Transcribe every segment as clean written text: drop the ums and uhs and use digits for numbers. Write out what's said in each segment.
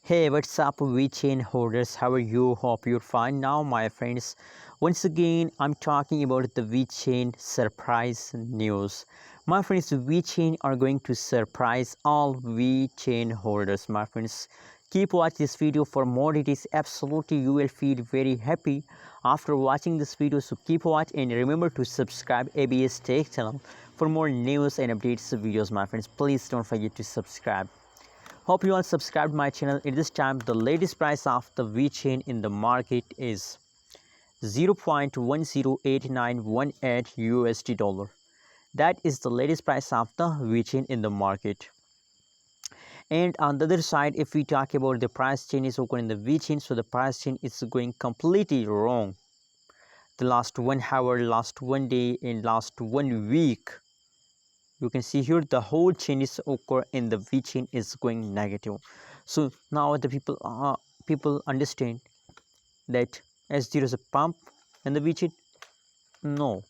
Hey, what's up, Vechain holders? How are you? Hope you're fine now, my friends. Once again, I'm talking about the Vechain surprise news. My friends, Vechain are going to surprise all Vechain holders, my friends. Keep watching this video for more details. Absolutely, you will feel very happy after watching this video. So keep watching and remember to subscribe ABS Tech channel for more news and updates videos, my friends. Please don't forget to subscribe. Hope you all subscribed my channel. At this time, the latest price of the Vechain in the market is 0.108918 USD dollar. That is the latest price of the Vechain in the market. And on the other side, if we talk about the price change is occurring in the Vechain, so the price change is going completely wrong. The last 1 hour, last 1 day, and last 1 week, you can see here the whole changes occur in the Vechain is going negative. So now the people understand that as there is a pump in the Vechain, no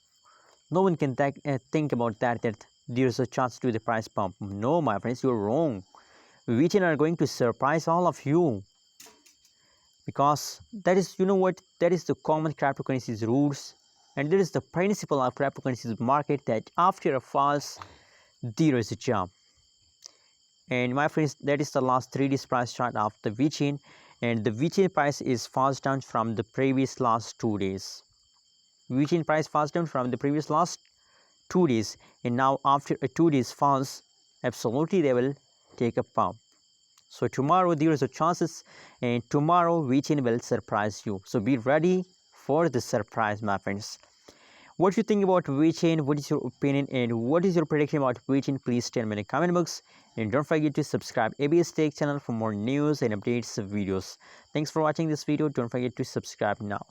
one can think about that there is a chance to do the price pump. No, my friends, you're wrong. Vechain are going to surprise all of you, because that is, you know what, that is the common cryptocurrencies rules, and there is the principle of cryptocurrencies market that after a falls there is a jump. And my friends, that is the last 3 days price chart of the Vechain, and the Vechain price is falls down from the previous last 2 days. Vechain price falls down from the previous last 2 days, and now after a 2 days falls, absolutely they will take a pump. So tomorrow there is a chances, and tomorrow Vechain will surprise you. So be ready for the surprise, my friends. What you think about Vechain? What is your opinion and what is your prediction about Vechain? Please tell me in the comment box, and don't forget to subscribe ABS Tech channel for more news and updates videos. Thanks for watching this video. Don't forget to subscribe now.